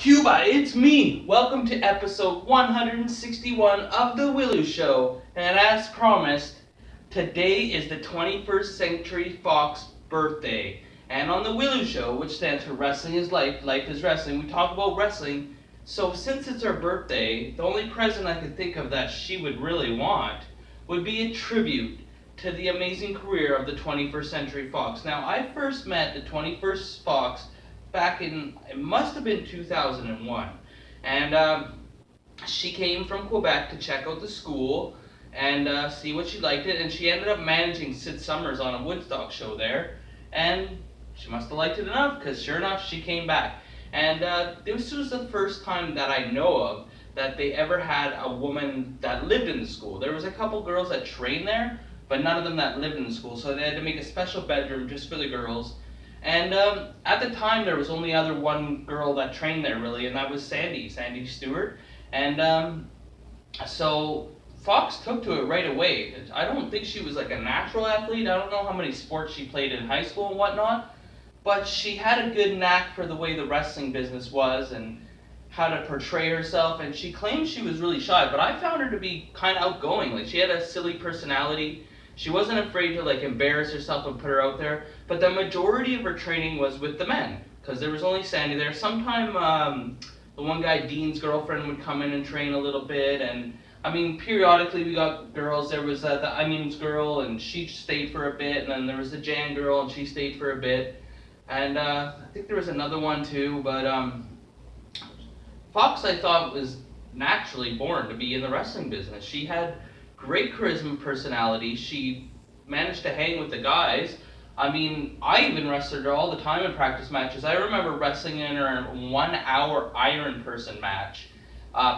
Cuba, it's me! Welcome to episode 161 of The Willow Show. And as promised, today is the 21st Century Fox birthday. And on The Willow Show, which stands for Wrestling is Life, Life is Wrestling, we talk about wrestling. So since it's her birthday, the only present I could think of that she would really want would be a tribute to the amazing career of the 21st Century Fox. Now, I first met the 21st Fox back in, it must have been 2001. And she came from Quebec to check out the school and see what she liked it. And she ended up managing Sid Summers on a Woodstock show there. And she must have liked it enough, because sure enough, she came back. And this was the first time that I know of that they ever had a woman that lived in the school. There was a couple girls that trained there, but none of them that lived in the school. So they had to make a special bedroom just for the girls. And at the time, there was only other one girl that trained there, really, and that was Sandy Stewart. And so Fox took to it right away. I don't think she was like a natural athlete. I don't know how many sports she played in high school and whatnot, but she had a good knack for the way the wrestling business was and how to portray herself. And she claimed she was really shy, but I found her to be kind of outgoing. Like, she had a silly personality. She wasn't afraid to like embarrass herself and put her out there, but the majority of her training was with the men, because there was only Sandy there. Sometime the one guy, Dean's girlfriend, would come in and train a little bit, and I mean, periodically we got girls. There was the Onions girl, and she stayed for a bit, and then there was the Jan girl, and she stayed for a bit, and I think there was another one too, but Fox, I thought, was naturally born to be in the wrestling business. She had great charisma and personality. She managed to hang with the guys. I mean, I even wrestled her all the time in practice matches. I remember wrestling in her 1 hour Iron Person match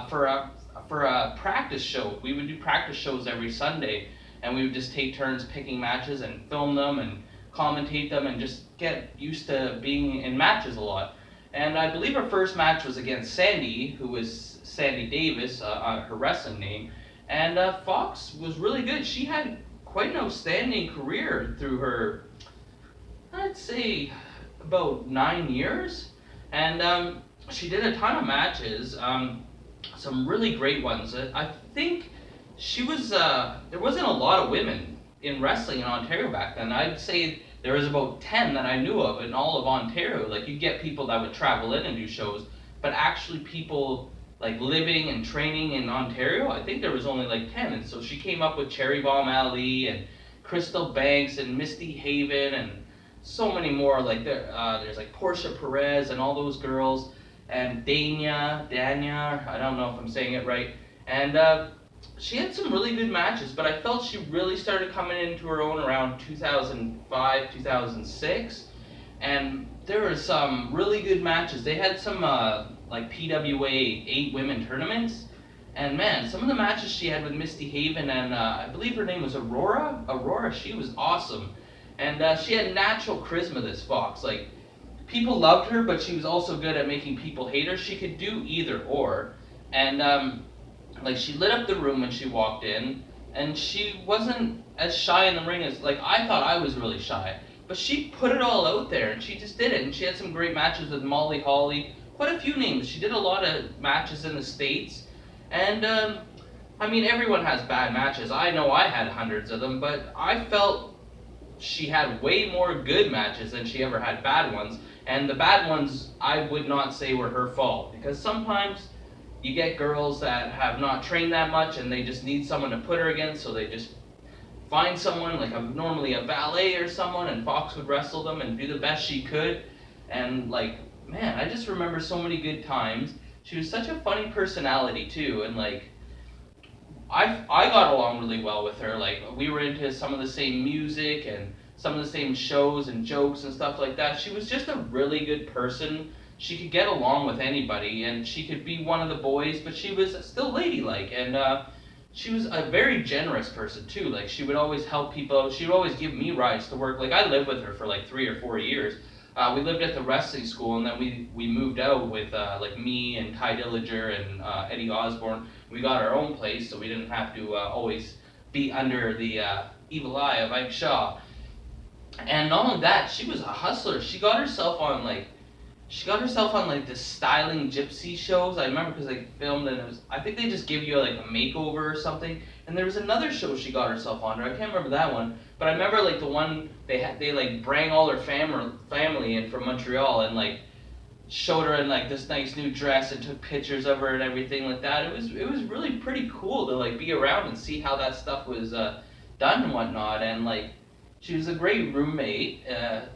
for a practice show. We would do practice shows every Sunday, and we would just take turns picking matches and film them and commentate them and just get used to being in matches a lot. And I believe her first match was against Sandy, who was Sandy Davis, her wrestling name. And Fox was really good. She had quite an outstanding career through her, I'd say, about 9 years. And she did a ton of matches, some really great ones. I think she was, there wasn't a lot of women in wrestling in Ontario back then. I'd say there was about 10 that I knew of in all of Ontario. Like, you get people that would travel in and do shows, but actually people like living and training in Ontario, I think there was only like 10. And so she came up with Cherry Bomb Ali and Crystal Banks and Misty Haven and so many more. Like there's like Portia Perez and all those girls, and Dania, I don't know if I'm saying it right. And she had some really good matches, but I felt she really started coming into her own around 2005, 2006. And there were some really good matches. They had some like PWA 8 women tournaments. And man, some of the matches she had with Misty Haven and I believe her name was Aurora. Aurora, she was awesome. And she had natural charisma, this Fox. Like, people loved her, but she was also good at making people hate her. She could do either or. And like, she lit up the room when she walked in, and she wasn't as shy in the ring as, like, I thought I was really shy. But she put it all out there, and she just did it. And she had some great matches with Molly Holly, quite a few names. She did a lot of matches in the States. And, I mean, everyone has bad matches. I know I had hundreds of them, but I felt she had way more good matches than she ever had bad ones. And the bad ones, I would not say were her fault, because sometimes you get girls that have not trained that much and they just need someone to put her against, so they just find someone like normally a valet or someone, and Fox would wrestle them and do the best she could. And like, man, I just remember so many good times. She was such a funny personality too, and like, I got along really well with her. Like, we were into some of the same music and some of the same shows and jokes and stuff like that. She was just a really good person. She could get along with anybody, and she could be one of the boys, but she was still ladylike. And she was a very generous person too. Like, she would always help people. She would always give me rides to work. Like, I lived with her for like 3 or 4 years. We lived at the wrestling school, and then we moved out with like me and Ty Dillinger and Eddie Osborne. We got our own place, so we didn't have to always be under the evil eye of Ike Shaw. And not only that, she was a hustler. She got herself on like She got herself on like this styling gypsy shows. I remember because they filmed and it was. I think they just give you like a makeover or something. And there was another show she got herself on. I can't remember that one, but I remember like the one they had. They like bring all her family in from Montreal and like showed her in like this nice new dress and took pictures of her and everything like that. It was really pretty cool to like be around and see how that stuff was done and whatnot. And like she was a great roommate.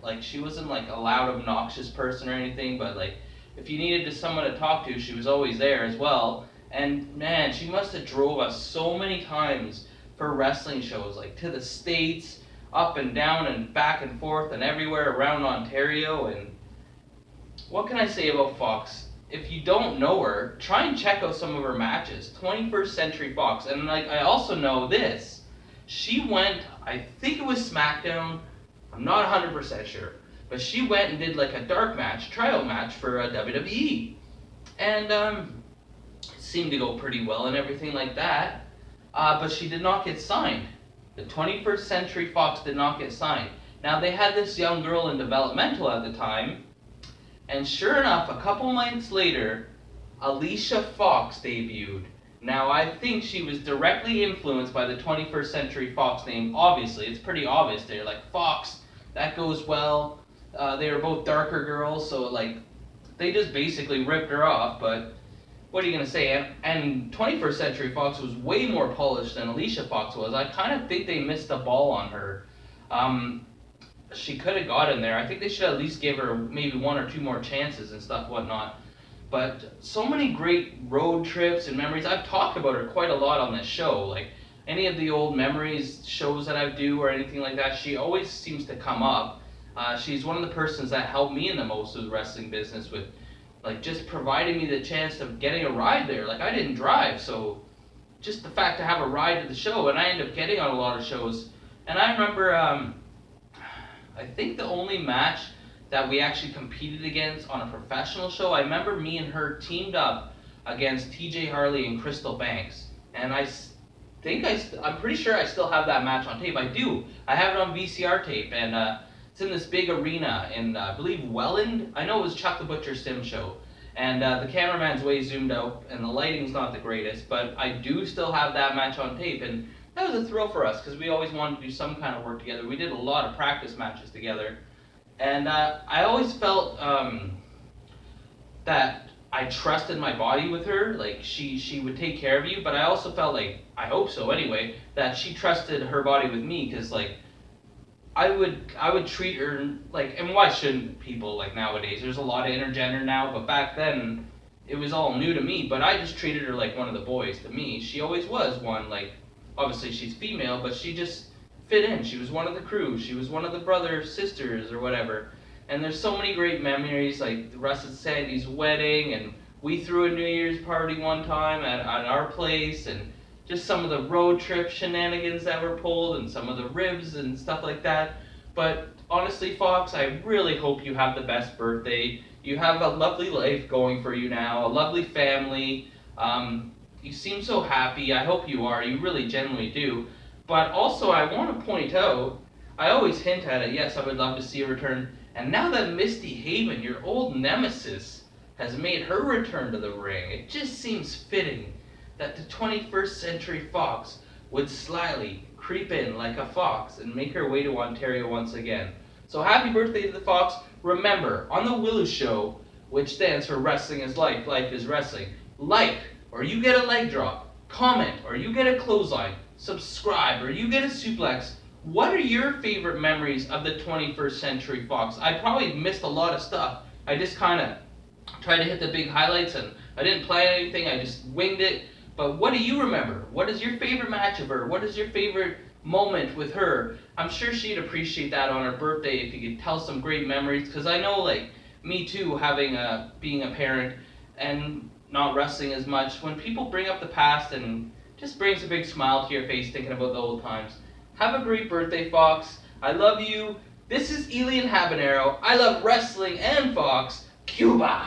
Like she wasn't like a loud, obnoxious person or anything, but like if you needed to someone to talk to, she was always there as well. And man, she must have drove us so many times for wrestling shows, like to the States, up and down and back and forth and everywhere around Ontario. And what can I say about Fox? If you don't know her, try and check out some of her matches. 21st Century Fox. And like I also know this. She went, I think it was SmackDown, I'm not 100% sure, but she went and did like a dark match, tryout match for WWE. And it seemed to go pretty well and everything like that. But she did not get signed. The 21st Century Fox did not get signed. Now they had this young girl in developmental at the time, and sure enough, a couple months later, Alicia Fox debuted. Now, I think she was directly influenced by the 21st Century Fox name. Obviously, it's pretty obvious there. Like, Fox, that goes well. They were both darker girls, so, like, they just basically ripped her off. But what are you going to say? And 21st Century Fox was way more polished than Alicia Fox was. I kind of think they missed the ball on her. She could have got in there. I think they should at least give her maybe one or two more chances and stuff, whatnot. But so many great road trips and memories. I've talked about her quite a lot on this show. Like any of the old memories shows that I do or anything like that, she always seems to come up. She's one of the persons that helped me in the most of the wrestling business with like just providing me the chance of getting a ride there. Like I didn't drive, so just the fact to have a ride to the show, and I ended up getting on a lot of shows. And I remember I think the only match that we actually competed against on a professional show, I remember me and her teamed up against TJ Harley and Crystal Banks. And I'm pretty sure I still have that match on tape. I do. I have it on VCR tape, and it's in this big arena in, I believe, Welland. I know it was Chuck the Butcher Sim show. And the cameraman's way zoomed out, and the lighting's not the greatest, but I do still have that match on tape. And that was a thrill for us because we always wanted to do some kind of work together. We did a lot of practice matches together. And I always felt that I trusted my body with her. Like she would take care of you, but I also felt like, I hope so anyway, that she trusted her body with me because like I would treat her like, and why shouldn't people like nowadays? There's a lot of intergender now, but back then it was all new to me. But I just treated her like one of the boys to me. She always was one. Like obviously she's female, but she just fit in. She was one of the crew. She was one of the brothers, sisters, or whatever. And there's so many great memories, like Russ and Sandy's wedding, and we threw a New Year's party one time at our place, and just some of the road trip shenanigans that were pulled, and some of the ribs and stuff like that. But honestly, Fox, I really hope you have the best birthday. You have a lovely life going for you now, a lovely family. You seem so happy. I hope you are. You really genuinely do. But also, I want to point out, I always hint at it, yes, I would love to see a return. And now that Misty Haven, your old nemesis, has made her return to the ring, it just seems fitting that the 21st Century Fox would slyly creep in like a fox and make her way to Ontario once again. So happy birthday to the Fox. Remember, on the Willow Show, which stands for Wrestling is Life, Life is Wrestling, like, or you get a leg drop, comment, or you get a clothesline, subscribe, or you get a suplex. What are your favorite memories of the 21st Century Fox? I probably missed a lot of stuff. I just kind of tried to hit the big highlights, and I didn't plan anything, I just winged it. But what do you remember? What is your favorite match of her? What is your favorite moment with her? I'm sure she'd appreciate that on her birthday if you could tell some great memories, because I know, like, me too, being a parent and not wrestling as much, when people bring up the past, and just brings a big smile to your face thinking about the old times. Have a great birthday, Fox. I love you. This is Elian Habanero. I love wrestling and Fox. Cuba!